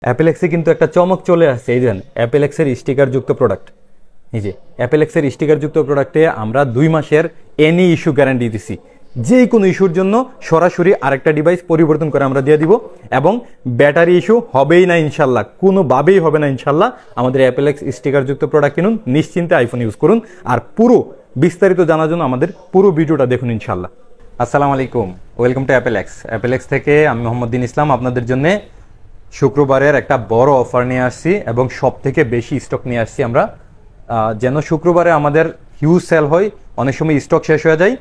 অ্যাপেলেক্সে কিন্তু একটা চমক চলে আসছে। এই দেন অ্যাপেলেক্সের স্টিকারযুক্ত প্রোডাক্ট। এই যে অ্যাপেলেক্সের স্টিকারযুক্ত প্রোডাক্টে আমরা 2 মাসের এনি ইস্যু গ্যারান্টি দিছি। যে কোনো ইস্যুর জন্য সরাসরি আরেকটা ডিভাইস পরিবর্তন করে আমরা দিয়ে দিব, এবং ব্যাটারি ইস্যু হবেই না ইনশাল্লাহ, কোনোভাবেই হবে না ইনশাল্লাহ। আমাদের অ্যাপেলেক্স স্টিকারযুক্ত প্রোডাক্ট কিনুন, নিশ্চিন্তে আইফোন ইউজ করুন, আর পুরো বিস্তারিত জানার জন্য আমাদের পুরো ভিডিওটা দেখুন ইনশাল্লাহ। আসসালামু আলাইকুম, ওয়েলকাম টু অ্যাপেলেক্স। অ্যাপেলেক্স থেকে আমি মোহাম্মদ দিন ইসলাম আপনাদের জন্য শুক্রবারের একটা বড় অফার নিয়ে আসছি এবং সব থেকে বেশি স্টক নিয়ে আসছি আমরা। যেন শুক্রবারে আমাদের হিউজ সেল হয়, অনেক সময় স্টক শেষ হয়ে যায়,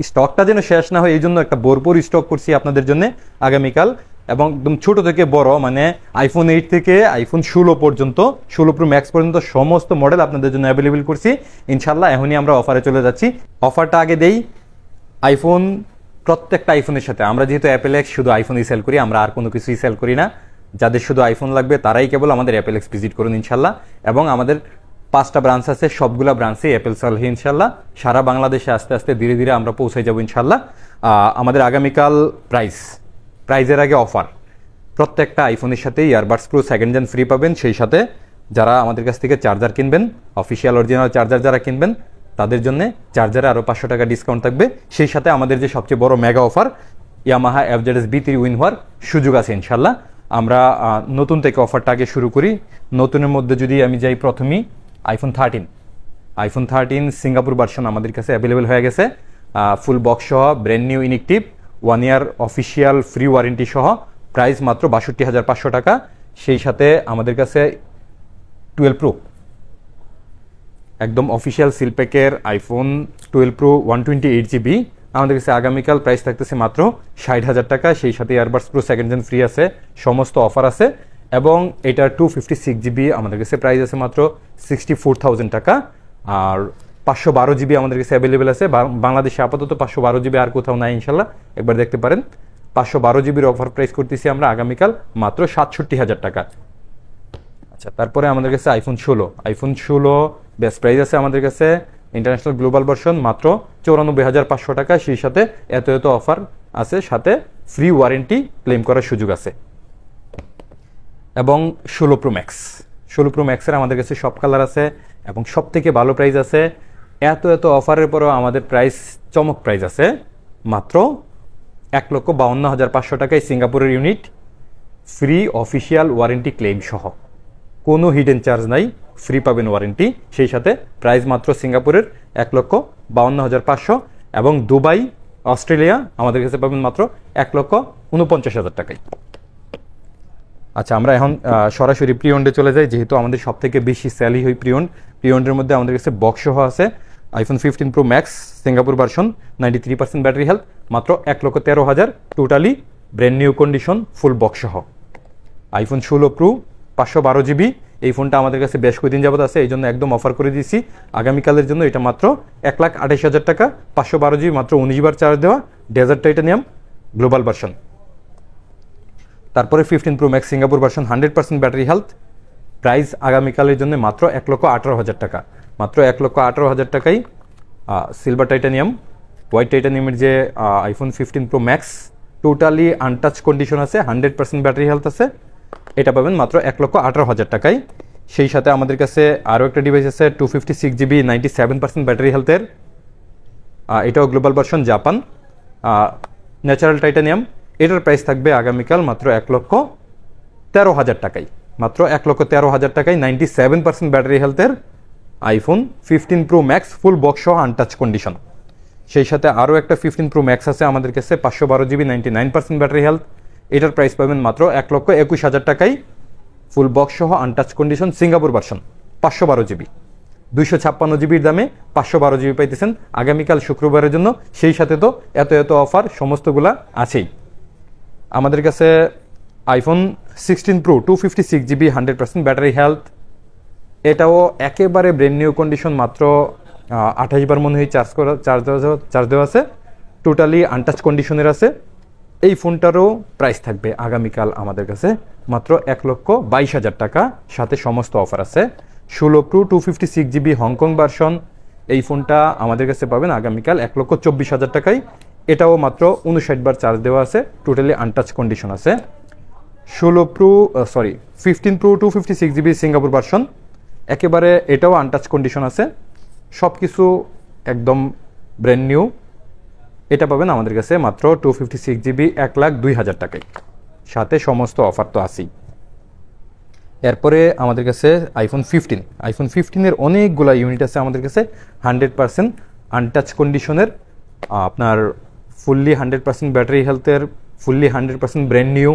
স্টকটা যেন শেষ না হয় এই জন্য একটা ভরপুর স্টক করছি আপনাদের জন্য আগামীকাল। এবং একদম ছোট থেকে বড়, মানে আইফোন 8 থেকে আইফোন 16 পর্যন্ত, 16 প্রো ম্যাক্স পর্যন্ত সমস্ত মডেল আপনাদের জন্য অ্যাভেলেবেল করছি ইনশাল্লাহ। এখনই আমরা অফারে চলে যাচ্ছি। অফারটা আগে দেই, আইফোন প্রত্যেকটা আইফোনের সাথে, আমরা যেহেতু অ্যাপেলেক্স শুধু আইফোনই সেল করি, আমরা আর কোনো কিছুই সেল করি না। যাদের শুধু আইফোন লাগবে তারাই কেবল আমাদের অ্যাপেলেক্স ভিজিট করুন ইনশাল্লাহ। এবং আমাদের 5টা ব্রাঞ্চ আছে, সবগুলা ব্রাঞ্চে অ্যাপেল সেল হয় ইনশাল্লাহ। সারা বাংলাদেশে আস্তে আস্তে ধীরে ধীরে আমরা পৌঁছে যাবো ইনশাল্লাহ। আমাদের আগামীকাল প্রাইজের আগে অফার, প্রত্যেকটা আইফোনের সাথে earbuds pro 2nd gen free পাবেন। সেই সাথে যারা আমাদের কাছ থেকে চার্জার কিনবেন, অফিসিয়াল অরিজিনাল চার্জার যারা কিনবেন তাদের জন্য চার্জারে আরও 500 টাকা ডিসকাউন্ট থাকবে। সেই সাথে আমাদের যে সবচেয়ে বড় mega offer, Yamaha FZS B3 win হওয়ার সুযোগ আছে ইনশাল্লাহ। আমরা নতুন থেকে অফারটা আগে শুরু করি। নতুনের মধ্যে যদি আমি যাই, প্রথমেই আইফোন 13 সিঙ্গাপুর ভার্সন আমাদের কাছে অ্যাভেলেবেল হয়ে গেছে, ফুল বক্স সহ, ব্র্যান্ড নিউ ইনএক্টিভ, 1 ইয়ার অফিসিয়াল ফ্রি ওয়ারেন্টি সহ, প্রাইস মাত্র 62,500 টাকা। সেই সাথে আমাদের কাছে 12 প্রো একদম অফিসিয়াল সিলপ্যাকের আইফোন 12 প্রো 128GB আমাদের কাছে আগামীকাল প্রাইস থাকতেছে মাত্র 60,000 টাকা। সেই সাথে earbuds pro 2nd gen free আছে, সমস্ত অফার আছে। এবং এটার 256GB আমাদের কাছে প্রাইস আছে মাত্র 64,000 টাকা। আর 512GB আমাদের কাছে অ্যাভেলেবেল আছে। বাংলাদেশে আপাতত 512GB আর কোথাও নাই ইনশাল্লাহ, একবার দেখতে পারেন। 512GBর অফার প্রাইস করতেছি আমরা আগামীকাল মাত্র 67,000 টাকা। আচ্ছা, তারপরে আমাদের কাছে আইফোন 16 বেস্ট প্রাইস আছে আমাদের কাছে, ইন্টারন্যাশনাল গ্লোবাল ভার্সন মাত্র 94,500 টাকা। সেই সাথে এত অফার আছে, সাথে ফ্রি ওয়ারেন্টি ক্লেম করার সুযোগ আছে। এবং 16 প্রো ম্যাক্সের আমাদের কাছে সব কালার আছে এবং সব থেকে ভালো প্রাইস আছে। এত অফারের পরেও আমাদের প্রাইস চমক প্রাইস আছে মাত্র 1,52,500 টাকায় সিঙ্গাপুরের unit, free official warranty claim সহ, কোনো হিডেন চার্জ নাই, ফ্রি পাবেন ওয়ারেন্টি। সেই সাথে প্রাইস মাত্র সিঙ্গাপুরের 1,52,500, এবং দুবাই, অস্ট্রেলিয়া আমাদের কাছে পাবেন মাত্র 1,49,000 টাকায়। আচ্ছা, আমরা এখন সরাসরি প্রিয়ন্ডে চলে যাই, যেহেতু আমাদের সব থেকে বেশি সেলই হয় প্রিয়ন্ডের মধ্যে আমাদের কাছে বক্স সহ আছে। IPhone 15 pro max Singapore version 93% battery health মাত্র 1,13,000, totally brand new condition, full box সহ। আইফোন 16 প্রো 512GB, এই ফোনটা আমাদের কাছে বেশ কয়েকদিন যাবত আছে, এই জন্য একদম অফার করে দিয়েছি আগামীকালের জন্য। এটা মাত্র 1,28,000 টাকা, 512GB, মাত্র 19 বার চার্জ দেওয়া, ডেজার্ট টাইটানিয়াম গ্লোবাল ভার্সন। তারপরে 15 pro max Singapore version 100% battery health, price আগামীকালের জন্য মাত্র 1,18,000 টাকা, মাত্র 1,18,000 টাকায় সিলভার টাইটানিয়াম, হোয়াইট টাইটানিয়ামের যে iPhone 15 pro max, totally untouch condition আছে, 100% ব্যাটারি হেলথ আছে, এটা পাবেন মাত্র 1,18,000 টাকায়। সেই সাথে আমাদের কাছে আরও একটা ডিভাইস আছে 256GB 97% ব্যাটারি হেলথের, এটাও global version, Japan, natural titanium. এটার প্রাইস থাকবে আগামীকাল মাত্র 1,13,000 টাকায়, মাত্র 1,13,000 টাকায় 97% ব্যাটারি হেলথের iPhone 15 pro max, full box সহ, আনটাচ কন্ডিশন। সেই সাথে আরও একটা 15 প্রো ম্যাক্স আছে আমাদের কাছে, 512GB 99% ব্যাটারি হেলথ, এটার প্রাইস পাবেন মাত্র 1,21,000 টাকায়, ফুল বক্স সহ, untouch condition, Singapore version, 512GB, 256GBর দামে 512GB পাইতেছেন আগামীকাল শুক্রবারের জন্য। সেই সাথে তো এত অফার সমস্তগুলা আছেই। আমাদের কাছে iPhone 16 pro 256GB 100% battery health, এটাও একেবারে ব্র্যান্ড নিউ কন্ডিশন, মাত্র 28 বার মনে হয় চার্জ দেওয়া আছে, টোটালি আনটাচ কন্ডিশনের আছে। এই ফোনটারও প্রাইস থাকবে আগামীকাল আমাদের কাছে মাত্র 1,22,000 টাকা, সাথে সমস্ত অফার আছে। 16 প্রো 256GB হংকং ভার্সন, এই ফোনটা আমাদের কাছে পাবেন আগামীকাল 1,24,000 টাকায়, এটাও মাত্র 59 বার চার্জ দেওয়া আছে, টোটালি আনটাচ কন্ডিশন আছে। 15 প্রো 256GB সিঙ্গাপুর ভার্সন, একেবারে এটাও আনটাচ কন্ডিশন আছে, সব কিছু একদম ব্র্যান্ড নিউ। এটা পাবেন আমাদের কাছে মাত্র 256GB 1,02,000 টাকায়, সাথে সমস্ত অফার তো আছেই। এরপরে আমাদের কাছে আইফোন 15 অনেকগুলা ইউনিট আছে আমাদের কাছে 100% আনটাচ কন্ডিশনের, আপনার ফুললি 100% ব্যাটারি হেলথের, ফুললি 100% ব্র্যান্ড নিউ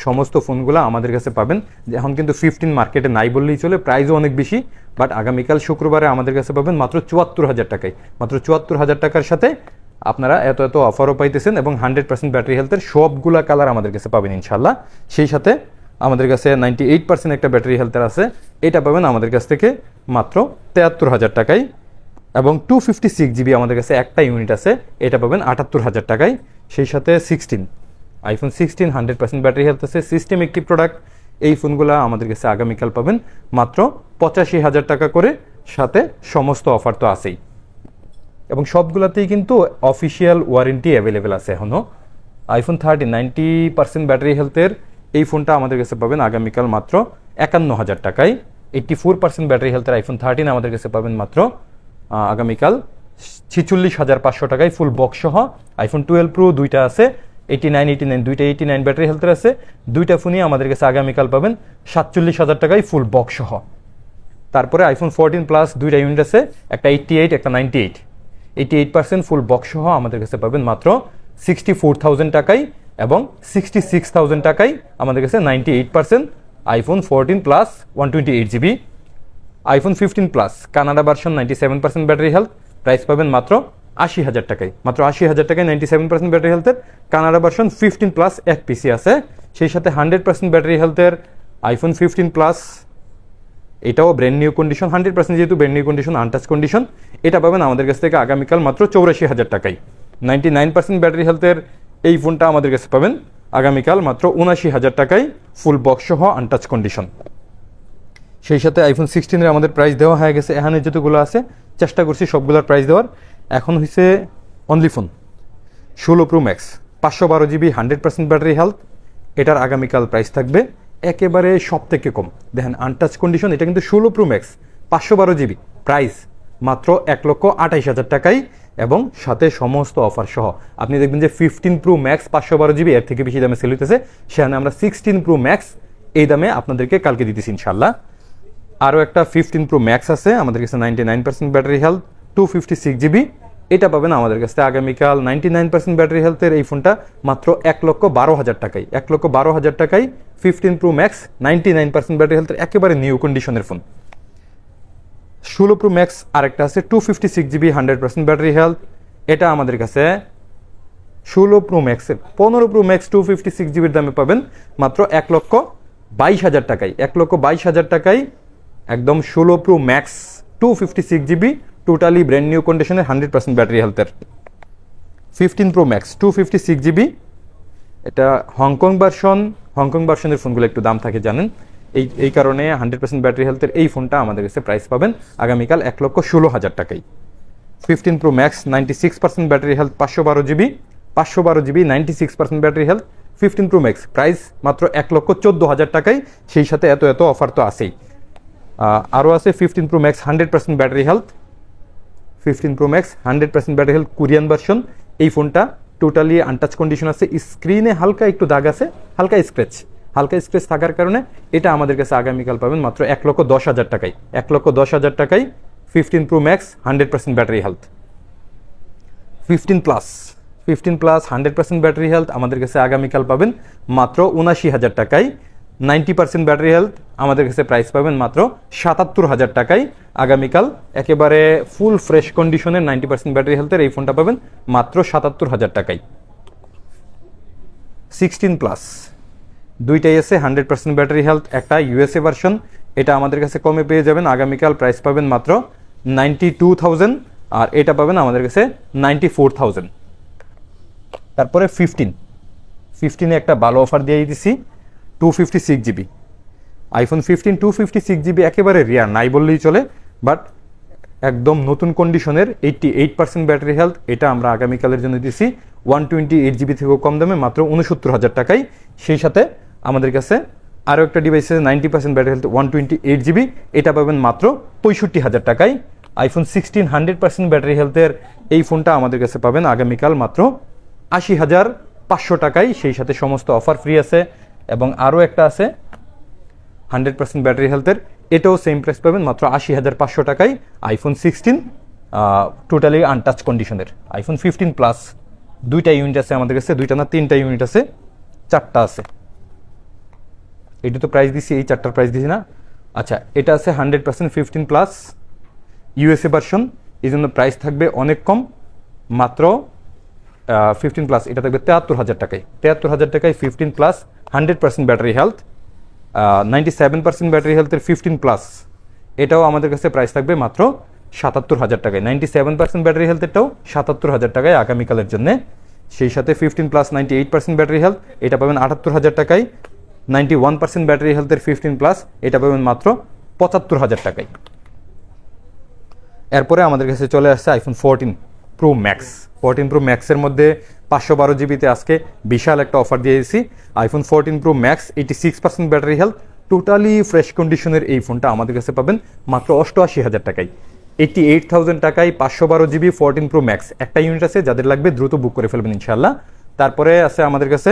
সমস্ত ফোনগুলো আমাদের কাছে পাবেন। এখন কিন্তু 15 মার্কেটে নাই বললেই চলে, প্রাইসও অনেক বেশি, বাট আগামীকাল শুক্রবারে আমাদের কাছে পাবেন মাত্র 74,000 টাকায়। মাত্র 74,000 টাকার সাথে আপনারা এত অফারও পাইতেছেন এবং 100% ব্যাটারি হেলথের সবগুলা কালার আমাদের কাছে পাবেন ইনশাল্লাহ। সেই সাথে আমাদের কাছে 98% একটা ব্যাটারি হেলথের আছে, এটা পাবেন আমাদের কাছ থেকে মাত্র 73,000 টাকায়। এবং 256GB আমাদের কাছে একটা ইউনিট আছে, এটা পাবেন 78,000 টাকায়। সেই সাথে আইফোন 16 100% ব্যাটারি হেলথ আছে, সিস্টেম একটি প্রোডাক্ট। এই ফোনগুলো আমাদের কাছে আগামীকাল পাবেন মাত্র 85,000 টাকা করে, সাথে সমস্ত অফার তো আছেই। এবং সবগুলোতেই কিন্তু অফিসিয়াল ওয়ারেন্টি অ্যাভেলেবেল আছে এখনও। আইফোন 13 90% ব্যাটারি হেলথের এই ফোনটা আমাদের কাছে পাবেন আগামীকাল মাত্র 51,000 টাকায়। 84% ব্যাটারি হেলথের আইফোন 13 আমাদের কাছে পাবেন মাত্র আগামীকাল 46,500 টাকায় ফুল বক্স সহ। আইফোন 12 প্রো দুইটা আছে, 89 দুইটা 89 ব্যাটারি হেলথের আছে, দুইটা ফোনই আমাদের কাছে আগামীকাল পাবেন 47,000 টাকায় ফুল বক্স সহ। তারপরে আইফোন 14 প্লাস দুইটা ইউনিট আছে, একটা 88 একটা 98% ফুল বক্স সহ আমাদের কাছে পাবেন মাত্র 64,000 টাকায়। এবং 66,000 টাকায় আমাদের কাছে 98% iPhone 14 plus 128GB। IPhone 15 plus Canada version 97% battery health, price পাবেন মাত্র 80,000 টাকায়। মাত্র 80,000 টাকায় 97% ব্যাটারি হেলথের কানাডা ভার্সন 15 প্লাস এক পিসি আছে। সেই সাথে 100% ব্যাটারি হেলথের আইফোন 15 প্লাস, এটাও ব্র্যান্ড নিউ কন্ডিশন, 100% যেহেতু brand new condition, untouch condition, এটা পাবেন আমাদের কাছ থেকে আগামীকাল মাত্র 84,000 টাকায়। 99% ব্যাটারি হেলথের এই ফোনটা আমাদের কাছে পাবেন আগামীকাল মাত্র 79,000 টাকায় ফুল বক্স সহ আনটাচ কন্ডিশন। সেই সাথে আইফোন 16 আমাদের প্রাইস দেওয়া হয়ে গেছে, এখানে যতগুলো আছে চেষ্টা করছি সবগুলোর প্রাইস দেওয়ার। এখন হয়েছে only phone 16 pro max 512GB 100% battery health, এটার আগামীকাল প্রাইস থাকবে একেবারে সব থেকে কম। দেখেন আনটাচ কন্ডিশন, এটা কিন্তু 16 প্রো ম্যাক্স 512GB, প্রাইস মাত্র 1,28,000 টাকায় এবং সাথে সমস্ত অফার সহ। আপনি দেখবেন যে 15 প্রো ম্যাক্স 512GB এর থেকে বেশি দামে সেল হইতেছে, সেখানে আমরা 16 প্রো ম্যাক্স এই দামে আপনাদেরকে কালকে দিতেছি ইনশাল্লাহ। আরও একটা 15 প্রো ম্যাক্স আছে আমাদের কাছে 99% ব্যাটারি হেলথ 256GB, এটা পাবেন আমাদের কাছে আগামীকাল 99% ব্যাটারি হেলথের এই ফোনটা মাত্র 1,12,000 টাকায়। 1,12,000 টাকায় 15 প্রো ম্যাক্স 99% ব্যাটারি হেলথের একেবারে নিউ কন্ডিশনের ফোন। 16 প্রো ম্যাক্স আরেকটা আছে 256GB 100% ব্যাটারি হেলথ, এটা আমাদের কাছে 16 প্রো ম্যাক্সের 15 প্রো ম্যাক্স 256GBর দামে পাবেন মাত্র 1,22,000 টাকায়। 1,22,000 টাকায় একদম 16 pro max 256GB totally brand new কন্ডিশনের 100% ব্যাটারি হেলথের 15 প্রো ম্যাক্স 256GB। এটা হংকং ভার্সনের ফোনগুলো একটু দাম থাকে জানেন, এই কারণে 100% ব্যাটারি হেলথের এই ফোনটা আমাদের কাছে প্রাইস পাবেন আগামীকাল 1,16,000 টাকায়। 15 pro max 96% battery health 512GB 96% battery health 15 pro max, price মাত্র 1,14,000 টাকায়। সেই সাথে এত অফার তো আছেই। আরও আছে 15 pro max 100% battery health, 15 pro max 100% battery health Korean version. এই ফোনটা টোটালি আনটাচ কন্ডিশন আছে, স্ক্রিনে হালকা একটু দাগ আছে, হালকা স্ক্র্যাচ থাকার কারণে এটা আমাদের কাছে আগামীকাল পাবেন মাত্র 1,10,000 টাকায়। 1,10,000 টাকায় 15 pro max 100% battery health. 15 plus 100% battery health আমাদের কাছে আগামীকাল পাবেন মাত্র 79,000 টাকায়। 90% ব্যাটারি হেলথ আমাদের কাছে প্রাইস পাবেন মাত্র 77,000 টাকায়। আগামীকাল একেবারে ফুল ফ্রেশ কন্ডিশনের 90% ব্যাটারি হেলথের এই ফোনটা পাবেন মাত্র 77,000 টাকায়। 16 প্লাস দুইটাই আছে 100% ব্যাটারি হেলথ, একটা ইউএসএ ভার্সন, এটা আমাদের কাছে কমে পেয়ে যাবেন। আগামীকাল প্রাইস পাবেন মাত্র 92,000 আর এটা পাবেন আমাদের কাছে 94,000। তারপরে 15 একটা ভালো অফার দিয়ে দিচ্ছি 256GB আইফোন 15 256GB, একেবারে রেয়ার নাই বললেই চলে, বাট একদম নতুন কন্ডিশনের 88% ব্যাটারি হেলথ, এটা আমরা আগামীকালের জন্য দিচ্ছি 128GB থেকেও কম দামে মাত্র 69,000 টাকায়। সেই সাথে আমাদের কাছে আরও একটা ডিভাইস আছে 90% ব্যাটারি হেলথ 128GB, এটা পাবেন মাত্র 65,000 টাকায়। আইফোন 16 100% ব্যাটারি হেলথের এই ফোনটা আমাদের কাছে পাবেন আগামীকাল মাত্র 80,500 টাকায়, সেই সাথে সমস্ত অফার ফ্রি আছে। এবং আরও একটা আছে 100% ব্যাটারি হেলথের, এটাও সেম প্রাইস পাবেন মাত্র 80,500 টাকায়। আইফোন 16 টোটালি আনটাচ কন্ডিশনের। আইফোন 15 প্লাস দুইটা ইউনিট আছে আমাদের কাছে, দুইটা না তিনটা ইউনিট আছে, চারটা আছে। এটা তো প্রাইস দিছি, এই চারটার প্রাইস দিছি না। আচ্ছা, এটা আছে 100% 15 প্লাস ইউএসএ ভার্সন, এই জন্য প্রাইস থাকবে অনেক কম, মাত্র 15 প্লাস এটা থাকবে 73,000 টাকায়। 73,000 টাকায় 15 প্লাস 100% ব্যাটারি হেলথ, 97% ব্যাটারি হেলথের 15 প্লাস, এটাও আমাদের কাছে প্রাইস থাকবে মাত্র 77,000 টাকায়। 97% ব্যাটারি হেলথেরটাও 77,000 টাকায় আগামীকালের জন্য। সেই সাথে 15 প্লাস 98% ব্যাটারি হেলথ, এটা পাবেন 78,000 টাকায়। 91% ব্যাটারি হেলথের 15 প্লাস, এটা পাবেন মাত্র 75,000 টাকায়। এরপরে আমাদের কাছে চলে আসছে আইফোন 14 প্রো ম্যাক্স। 14 প্রো ম্যাক্সের মধ্যে 512 জিবিতে আজকে বিশাল একটা অফার দিয়েছি। IPhone 14 pro max 86% battery health, totally fresh কন্ডিশনের এই ফোনটা আমাদের কাছে পাবেন মাত্র 88,000 টাকায়। 88,000 টাকায় 512 জিবি 14 প্রো ম্যাক্স। একটা ইউনিট আছে, যাদের লাগবে দ্রুত বুক করে ফেলবেন ইনশাল্লাহ। তারপরে আছে আমাদের কাছে,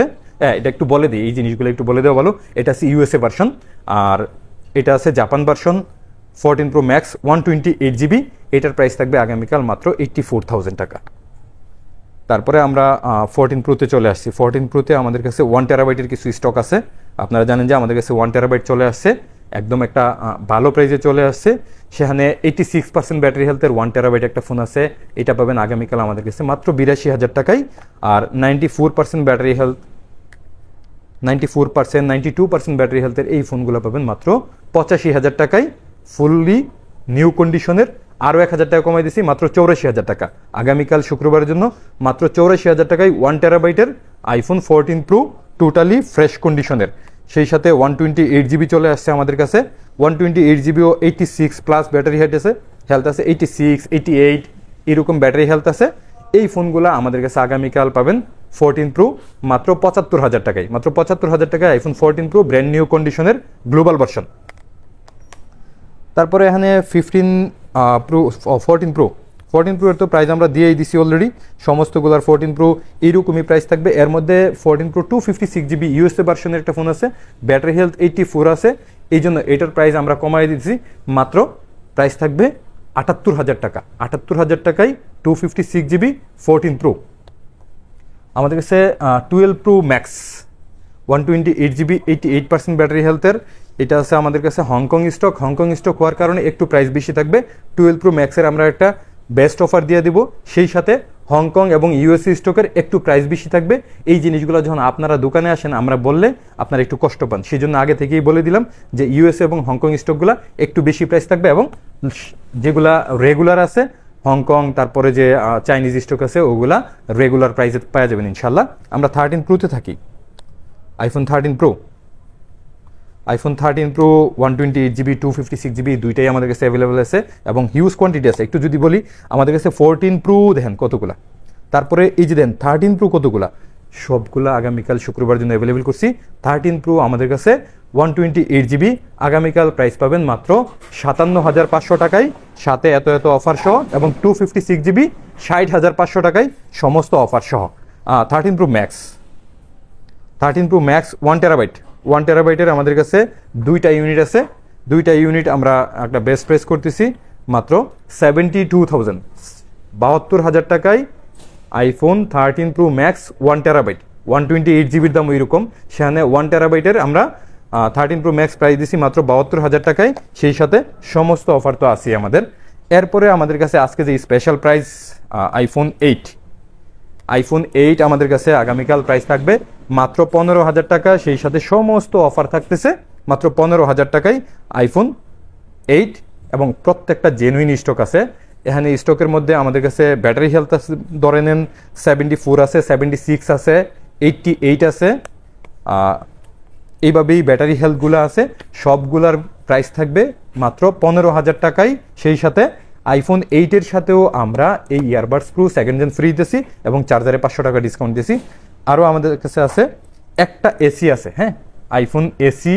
এটা একটু বলে দিই, এই জিনিসগুলো একটু বলে দেওয়া ভালো। এটা আছে ইউএসএ ভার্সন, আর এটা আছে Japan version. 14 pro max 128GB, এটার প্রাইস থাকবে আগামীকাল মাত্র 84,000 টাকা। তারপরে আমরা 14 প্রোতে চলে আসছি। 14 প্রোতে আমাদের কাছে 1 টেরাবাইটের কিছু স্টক আছে। আপনারা জানেন যে আমাদের কাছে 1 টেরাবাইট চলে আসছে, একদম একটা ভালো প্রাইসে চলে আসছে। সেখানে 86% ব্যাটারি হেলথের 1 টেরাবাইট একটা ফোন আছে, এটা পাবেন আগামীকাল আমাদের কাছে মাত্র 82,000 টাকায়। আর 94% ব্যাটারি হেলথ, 94% 92% ব্যাটারি হেলথের এই ফোনগুলো পাবেন মাত্র 85,000 টাকায়, ফুললি নিউ কন্ডিশনের। আরও 1,000 টাকা কমাই দিছি, মাত্র 84,000 টাকা আগামীকাল শুক্রবারের জন্য। মাত্র 84,000 টাকায় 1 টেরাবাইটের আইফোন 14 প্রো টোটালি ফ্রেশ কন্ডিশনের। সেই সাথে 128GB চলে আসছে আমাদের কাছে। 128GBও 86 প্লাস ব্যাটারি হেলথ আছে, 86, 88 এরকম ব্যাটারি হেলথ আছে। এই ফোনগুলো আমাদের কাছে আগামীকাল পাবেন 14 প্রো মাত্র 75,000 টাকায়। মাত্র 75,000 টাকায় আইফোন 14 প্রো ব্র্যান্ড নিউ কন্ডিশনের গ্লোবাল ভার্সন। তারপরে এখানে 14 প্রো এর তো প্রাইস আমরা দিয়েই দিছি অলরেডি, সমস্তগুলোর 14 প্রো এইরকমই প্রাইস থাকবে। এর মধ্যে 14 প্রো 256GB ইউএসএ ভার্সনের একটা ফোন আছে, ব্যাটারি হেলথ 84 আছে, এই জন্য এটার প্রাইস আমরা কমাই দিচ্ছি, মাত্র প্রাইস থাকবে 78,000 টাকা। 78,000 টাকায় 256GB 14 প্রো। আমাদের কাছে 12 প্রো ম্যাক্স 128GB 88% ব্যাটারি হেলথের, এটা আছে আমাদের কাছে হংকং স্টক। হংকং স্টক হওয়ার কারণে একটু প্রাইস বেশি থাকবে। 12 প্রো ম্যাক্সের আমরা একটা বেস্ট অফার দিয়ে দিব, সেই সাথে হংকং এবং ইউএসএ স্টকের একটু প্রাইস বেশি থাকবে। এই জিনিসগুলো যখন আপনারা দোকানে আসেন আমরা বললে আপনারা একটু কষ্ট পান, সেই জন্য আগে থেকেই বলে দিলাম যে ইউএসএ এবং হংকং স্টকগুলো একটু বেশি প্রাইস থাকবে, এবং যেগুলা রেগুলার আছে হংকং, তারপরে যে চাইনিজ স্টক আছে ওগুলা রেগুলার প্রাইসে পাওয়া যাবেন ইনশাল্লাহ। আমরা 13 প্রোতে থাকি। আইফোন 13 প্রো 128GB 256GB দুইটাই আমাদের কাছে অ্যাভেলেবেল আছে এবং হিউজ কোয়ান্টিটি আছে। একটু যদি বলি আমাদের কাছে 14 প্রো দেখেন কতগুলা, তারপরে এই যে দেন 13 প্রো কতগুলা, সবগুলা আগামীকাল শুক্রবার জন্য অ্যাভেলেবেল করছি। 13 প্রো আমাদের কাছে 128GB আগামীকাল প্রাইস পাবেন মাত্র 57,500 টাকায়, সাথে এত অফার সহ, এবং 256GB 60,500 টাকায় সমস্ত অফার সহ। 13 প্রো ম্যাক্স 1 টেরাবাইট 1 টেরাবাইটের আমাদের কাছে দুইটা ইউনিট আছে। দুইটা ইউনিট আমরা একটা বেস্ট প্রাইস করতেছি মাত্র 72,000, 72,000 টাকায় আইফোন 13 প্রো ম্যাক্স 1 টেরাবাইট। 128GBর দাম ওইরকম, সেখানে 1 টেরাবাইটের আমরা 13 প্রো ম্যাক্স প্রাইস দিছি মাত্র 72,000 টাকায়, সেই সাথে সমস্ত অফার তো আছে আমাদের। এরপরে আমাদের কাছে আজকে যে স্পেশাল প্রাইস আইফোন 8 আমাদের কাছে আগামীকাল প্রাইস থাকবে মাত্র 15,000 টাকা, সেই সাথে সমস্ত অফার থাকতেছে মাত্র 15,000 টাকায় আইফোন 8, এবং প্রত্যেকটা জেনুইন স্টক আছে এখানে। স্টকের মধ্যে আমাদের কাছে ব্যাটারি হেলথ আছে, ধরে নেন 74 আছে, 76 আছে, 88 আছে, এইভাবেই ব্যাটারি হেলথগুলো আছে। সবগুলার প্রাইস থাকবে মাত্র 15,000 টাকায়, সেই সাথে আইফোন 8-এর সাথেও আমরা এই earbuds pro second gen free দিয়েছি এবং চার্জারে 500 টাকা ডিসকাউন্ট দিয়েছি। আরও আমাদের কাছে আছে একটা এসি আছে, হ্যাঁ আইফোন এসি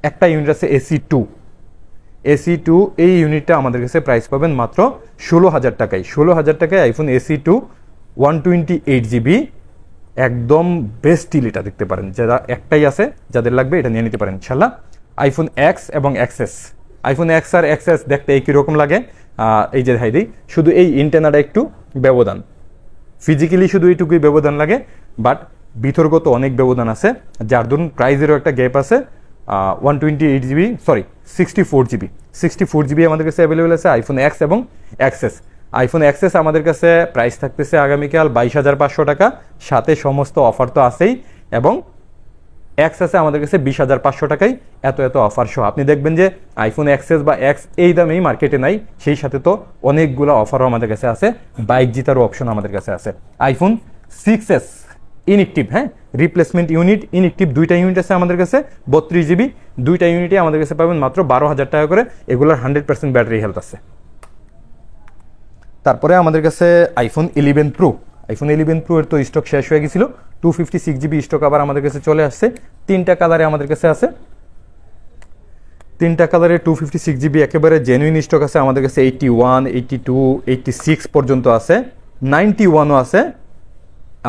একটা ইউনিট আছে AC2 এই ইউনিটটা আমাদের কাছে প্রাইস পাবেন মাত্র 16,000 টাকায়। 16,000 টাকায় আইফোন AC2 128GB একদম বেস্ট ডিল। এটা দেখতে পারেন, যারা একটাই আছে যাদের লাগবে এটা নিয়ে নিতে পারেন ইনশাল্লাহ। আইফোন এক্স এবং এক্সএস, আইফোন এক্স আর এক্সএস দেখতে একই রকম লাগে। এই যে হাইদি শুধু এই ইন্টেনাটা একটু ব্যবধান, ফিজিক্যালি শুধু এইটুকুই ব্যবধান লাগে, বাট ভিতরগত অনেক ব্যবধান আছে, যার ধরুন প্রাইজেরও একটা গ্যাপ আছে। 128GB সরি 64GB আমাদের কাছে অ্যাভেলেবেল আছে আইফোন এক্স এবং এক্সএস। আইফোন এক্সএস আমাদের কাছে প্রাইস থাকতেছে আগামীকাল 22,500 টাকা, সাথে সমস্ত অফার তো আছেই, এবং এক্স আছে আমাদের কাছে 20,500 টাকায় এত অফার সহ। আপনি দেখবেন যে আইফোন এক্সএস বা এক্স এই দামেই মার্কেটে নাই, সেই সাথে তো অনেকগুলো অফারও আমাদের কাছে আছে, বাইক জিতারও অপশন আমাদের কাছে আছে। আইফোন 6s ইনএক্টিভ, হ্যাঁ রিপ্লেসমেন্ট ইউনিট ইনএক্টিভ দুইটা ইউনিট আছে আমাদের কাছে 32GB, দুইটা ইউনিটে আমাদের কাছে পাবেন মাত্র 12,000 টাকা করে। এগুলোর 100% ব্যাটারি হেলথ আছে। তারপরে আমাদের কাছে আইফোন 11 প্রো, আইফোন 11 প্রো এর তো স্টক শেষ হয়ে গেছিল, 256GB স্টক আবার আমাদের কাছে চলে আসছে। তিনটা কালারে আমাদের কাছে আছে, তিনটা কালারে 256GB একেবারে জেনুইন স্টক আছে আমাদের কাছে। 81, 82, 86 পর্যন্ত আছে, 91ও আছে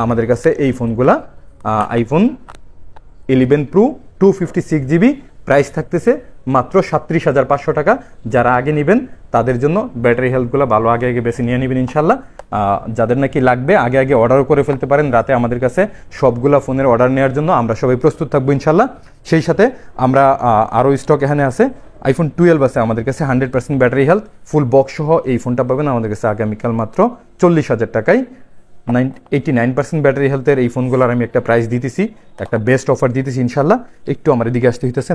আমাদের কাছে এই ফোনগুলা। আইফোন 11 প্রো 256GB প্রাইস থাকতেছে মাত্র 37,500 টাকা। যারা আগে নেবেন তাদের জন্য ব্যাটারি হেলথগুলো ভালো আগে বেশি নিয়ে নেবেন ইনশাল্লাহ। যাদের নাকি লাগবে আগে অর্ডারও করে ফেলতে পারেন রাতে আমাদের কাছে সবগুলা ফোনের অর্ডার নেওয়ার জন্য আমরা সবাই প্রস্তুত থাকবো ইনশাল্লাহ। সেই সাথে আমরা আরও স্টক এখানে আছে, আইফোন 12 আছে আমাদের কাছে 100% ব্যাটারি হেলথ ফুল বক্স সহ। এই ফোনটা পাবেন আমাদের কাছে আগামীকাল মাত্র 40,000 টাকায়। 89% ব্যাটারি হেলথের এই ফোনগুলোর আমি একটা প্রাইস দিতেছি, একটা বেস্ট অফার দিতেছি ইনশাল্লাহ। একটু আমার এদিকে আসতে হইতেছে।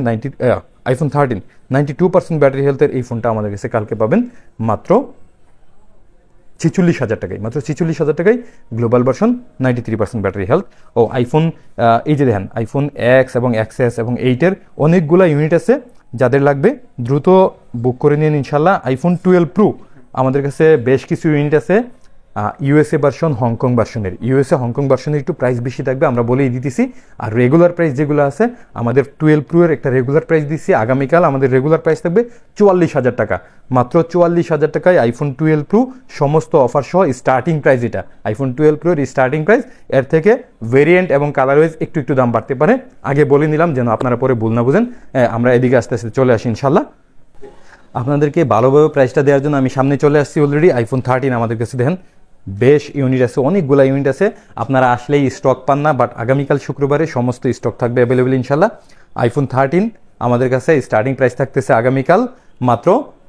আইফোন 13 92% ব্যাটারি হেলথের এই ফোনটা আমাদের কাছে কালকে পাবেন মাত্র 46,000 টাকায়, মাত্র 46,000 টাকায় গ্লোবাল ভার্সন 93% ব্যাটারি হেলথ। ও আইফোন এই যে দেখেন আইফোন এক্স এবং এক্সএস এবং 8-এর অনেকগুলো ইউনিট আছে, যাদের লাগবে দ্রুত বুক করে নিন ইনশাল্লাহ। আইফোন 12 প্রো আমাদের কাছে বেশ কিছু ইউনিট আছে, ইউএসএ ভার্সন হংকং ভার্সনের। ইউএসএ হংকং ভার্সনের একটু প্রাইস বেশি থাকবে, আমরা বলেই দিতেছি। আর রেগুলার প্রাইস যেগুলো আছে আমাদের 12 প্রো এর একটা রেগুলার প্রাইস দিচ্ছি, আগামীকাল আমাদের রেগুলার প্রাইস থাকবে 44,000 টাকা। মাত্র 44,000 টাকায় আইফোন 12 প্রো সমস্ত অফার সহ স্টার্টিং প্রাইস। এটা আইফোন 12 প্রো এর স্টার্টিং প্রাইস, এর থেকে ভেরিয়েন্ট এবং কালার ওয়াইজ একটু দাম বাড়তে পারে, আগে বলে নিলাম যেন আপনারা পরে ভুল না বুঝেন। আমরা এদিকে আস্তে আস্তে চলে আসি ইনশাল্লাহ। আপনাদেরকে ভালোভাবে প্রাইসটা দেওয়ার জন্য আমি সামনে চলে আসছি অলরেডি। আইফোন 13 আমাদের কাছে দেখেন বেশ ইউনিট আছে, অনেকগুলো ইউনিট আছে, আপনারা আসলেই স্টক পান না, বাট আগামীকাল শুক্রবারে সমস্ত স্টক থাকবে অ্যাভেলেবেল ইনশাল্লাহ। আইফোন 13 আমাদের কাছে স্টার্টিং প্রাইস থাকতেছে আগামীকাল মাত্র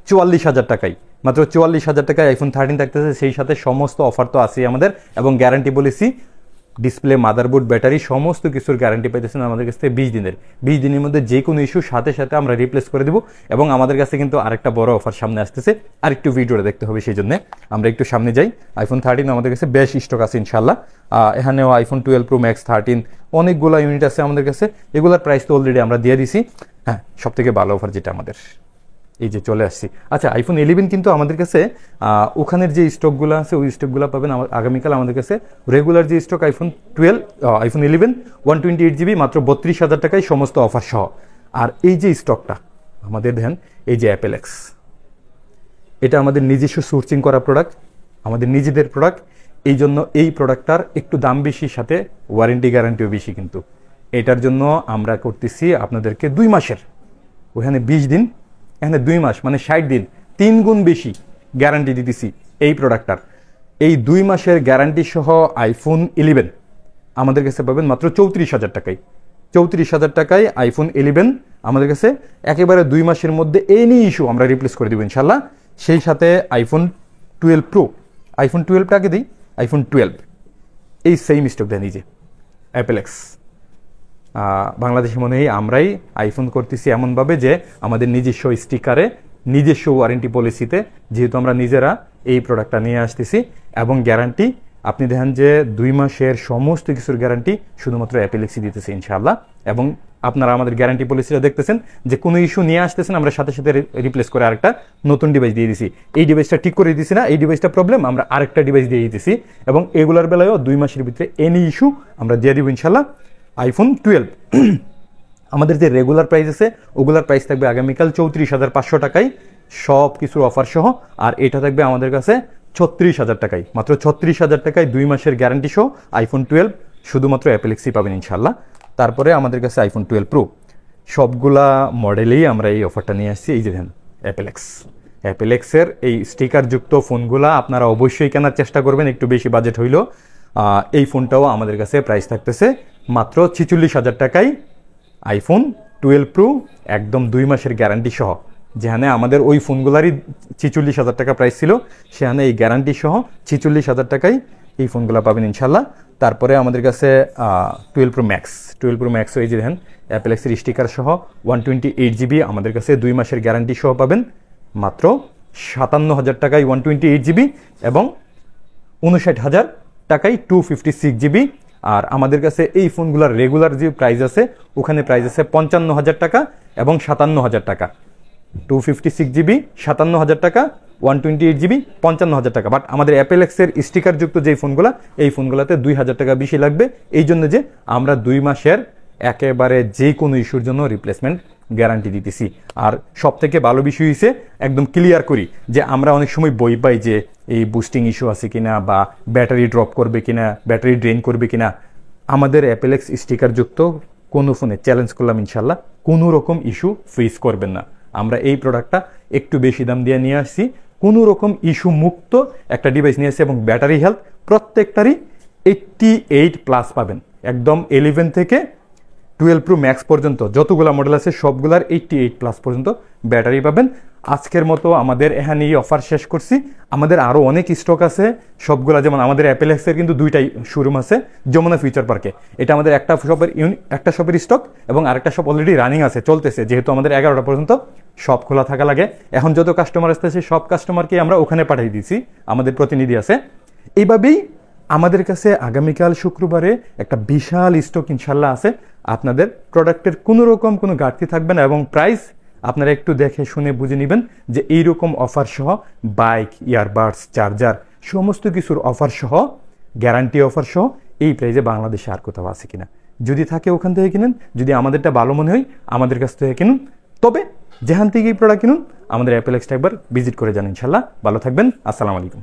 44,000 টাকায়, মাত্র 44,000 টাকায় আইফোন 13 থাকতেছে। সেই সাথে সমস্ত অফার তো আছেই আমাদের, এবং গ্যারান্টি বলেছি ডিসপ্লে, মাদারবোর্ড, ব্যাটারি সমস্ত কিছুর গ্যারান্টি পাইতেছেন আমাদের কাছ থেকে 20 দিনের। 20 দিনের মধ্যে যে কোনো ইস্যু সাথে সাথে আমরা রিপ্লেস করে দেবো। এবং আমাদের কাছে কিন্তু আরেকটা বড় অফার সামনে আসতেছে, আর একটু ভিডিওটা দেখতে হবে, সেই জন্য আমরা একটু সামনে যাই। আইফোন 13 আমাদের কাছে বেশ স্টক আছে ইনশাল্লাহ। এখানেও আইফোন 12 প্রো ম্যাক্স 13 অনেকগুলো ইউনিট আছে আমাদের কাছে, এগুলোর প্রাইস তো অলরেডি আমরা দিয়ে দিছি। হ্যাঁ, সব থেকে ভালো অফার যেটা আমাদের এই যে চলে আসছি। আচ্ছা, আইফোন 11 কিন্তু আমাদের কাছে ওখানের যে স্টকগুলো আছে ওই স্টকগুলো পাবেন আগামীকাল আমাদের কাছে। রেগুলার যে স্টক আইফোন 11 128GB মাত্র 32,000 টাকায় সমস্ত অফার সহ। আর এই যে স্টকটা আমাদের দেখেন, এই যে অ্যাপেল এক্স, এটা আমাদের নিজস্ব সোর্সিং করা প্রোডাক্ট, আমাদের নিজেদের প্রোডাক্ট, এই জন্য এই প্রোডাক্টটার একটু দাম বেশি, সাথে ওয়ারেন্টি গ্যারান্টিও বেশি। কিন্তু এটার জন্য আমরা করতেছি আপনাদেরকে 2 মাসের, ওখানে 20 দিন, এখানে 2 মাস মানে 60 দিন, 3 গুণ বেশি গ্যারান্টি দিতেছি এই প্রোডাক্টটার। এই 2 মাসের গ্যারান্টি সহ আইফোন 11 আমাদের কাছে পাবেন মাত্র 34,000 টাকায়। 34,000 টাকায় আইফোন 11 আমাদের কাছে একেবারে 2 মাসের মধ্যে এনি ইস্যু আমরা রিপ্লেস করে দেবো ইনশাল্লাহ। সেই সাথে আইফোন 12 প্রো, আইফোন 12টাকে দিই, আইফোন 12 এই সেম স্টক দেন, এই যে অ্যাপেল এক্স। বাংলাদেশে মনে হয় আমরাই আইফোন করতেছি এমনভাবে যে আমাদের নিজস্ব স্টিকারে, নিজস্ব ওয়ারেন্টি পলিসিতে, যেহেতু আমরা নিজেরা এই প্রোডাক্টটা নিয়ে আসতেছি। এবং গ্যারান্টি আপনি দেখেন যে 2 মাসের সমস্ত কিছুর গ্যারান্টি শুধুমাত্র অ্যাপেল এক্সই দিতেছে ইনশাআল্লাহ। এবং আপনারা আমাদের গ্যারান্টি পলিসিটা দেখতেছেন যে কোনো ইস্যু নিয়ে আসতেছেন, আমরা সাথে সাথে রিপ্লেস করে আরেকটা নতুন ডিভাইস দিয়ে দিছি। এই ডিভাইসটা ঠিক করে দিছি না, এই ডিভাইসটা প্রবলেম, আমরা আরেকটা ডিভাইস দিয়ে দিতেছি। এবং এগুলোর বেলায়ও 2 মাসের ভিতরে এনি ইস্যু আমরা দিয়ে দিব ইনশাল্লাহ। আইফোন 12 আমাদের যে রেগুলার প্রাইস আছে ওগুলার প্রাইস থাকবে আগামীকাল 34,500 টাকায় সব কিছুর অফার সহ, আর এটা থাকবে আমাদের কাছে 36,000 টাকায়, মাত্র 36,000 টাকায় 2 মাসের গ্যারান্টি সহ আইফোন 12 শুধুমাত্র অ্যাপেলেক্সই পাবেন ইনশাল্লাহ। তারপরে আমাদের কাছে আইফোন 12 প্রো সবগুলা মডেলেই আমরা এই অফারটা নিয়ে আসছি। এই যে দেখেন অ্যাপেলেক্সের এই স্টিকারযুক্ত ফোনগুলা আপনারা অবশ্যই কেনার চেষ্টা করবেন, একটু বেশি বাজেট হইলেও। এই ফোনটাও আমাদের কাছে প্রাইস থাকতেছে মাত্র 46,000 টাকায় আইফোন 12 প্রো একদম 2 মাসের গ্যারান্টি সহ। যেখানে আমাদের ওই ফোনগুলারই 46,000 টাকা প্রাইস ছিল, সেখানে এই গ্যারান্টি সহ 46,000 টাকায় এই ফোনগুলো পাবেন ইনশাল্লাহ। তারপরে আমাদের কাছে 12 প্রো ম্যাক্স এই যে দেখেন অ্যাপেলেক্সের স্টিকার সহ 128 জিবি আমাদের কাছে 2 মাসের গ্যারান্টি সহ পাবেন মাত্র 57,000 টাকায় 128 জিবি এবং 59,000 টাকায় 256 জিবি। আর আমাদের কাছে এই ফোনগুলোর রেগুলার যে প্রাইস আছে ওখানে প্রাইস আছে 55,000 টাকা এবং 57,000 টাকা। 256 জিবি 57,000 টাকা, 128 জিবি 55,000 টাকা। বাট আমাদের অ্যাপেলেক্সের স্টিকারযুক্ত যেই ফোনগুলো এই ফোনগুলোতে 2,000 টাকা বেশি লাগবে, এই জন্য যে আমরা 2 মাসের একেবারে যে কোনো ইস্যুর জন্য রিপ্লেসমেন্ট গ্যারান্টি দিতেছি। আর সব থেকে ভালো বিষয় হয়েছে একদম ক্লিয়ার করি যে আমরা অনেক সময় বই পাই যে এই বুস্টিং ইস্যু আছে কিনা বা ব্যাটারি ড্রপ করবে কিনা, ব্যাটারি ড্রেন করবে কিনা। আমাদের অ্যাপেলেক্স স্টিকারযুক্ত কোনো ফোনে চ্যালেঞ্জ করলাম ইনশাল্লাহ কোনো রকম ইস্যু ফেস করবেন না। আমরা এই প্রোডাক্টটা একটু বেশি দাম দিয়ে নিয়ে আসছি, কোনো রকম ইস্যু মুক্ত একটা ডিভাইস নিয়ে আসছি এবং ব্যাটারি হেলথ প্রত্যেকটারই 88+ পাবেন। একদম 11 থেকে 12 প্রো ম্যাক্স পর্যন্ত যতগুলা মডেল আছে সবগুলার 88+ পর্যন্ত ব্যাটারি পাবেন। আজকের মতো আমাদের এখানে এই অফার শেষ করছি। আমাদের আরও অনেক স্টক আছে সবগুলা, যেমন আমাদের অ্যাপেলেক্সের কিন্তু 2টাই শোরুম আছে যমুনা ফিউচার পার্কে। এটা আমাদের একটা শপের স্টক এবং আরেকটা শপ অলরেডি রানিং আছে, চলতেছে, যেহেতু আমাদের 11টা পর্যন্ত শপ খোলা থাকা লাগে। এখন যত কাস্টমার আসতেছে সব কাস্টমারকে আমরা ওখানে পাঠিয়ে দিয়েছি, আমাদের প্রতিনিধি আছে। এইভাবেই আমাদের কাছে আগামীকাল শুক্রবারে একটা বিশাল স্টক ইনশাল্লাহ আছে। আপনাদের প্রোডাক্টের কোনো রকম কোনো ঘাটতি থাকবে না এবং প্রাইস আপনারা একটু দেখে শুনে বুঝে নেবেন যে এইরকম অফার সহ বাইক, ইয়ারবাডস, চার্জার সমস্ত কিছুর অফার সহ গ্যারান্টি অফার সহ এই প্রাইসে বাংলাদেশে আর কোথাও আছে কিনা। যদি থাকে ওখান থেকে কিনুন, যদি আমাদেরটা ভালো মনে হয় আমাদের কাছ থেকে কিনুন। তবে যেখান থেকে এই প্রোডাক্ট কিনুন আমাদের অ্যাপেলেক্সটা একবার ভিজিট করে যান ইনশাল্লাহ। ভালো থাকবেন, আসসালামু আলাইকুম।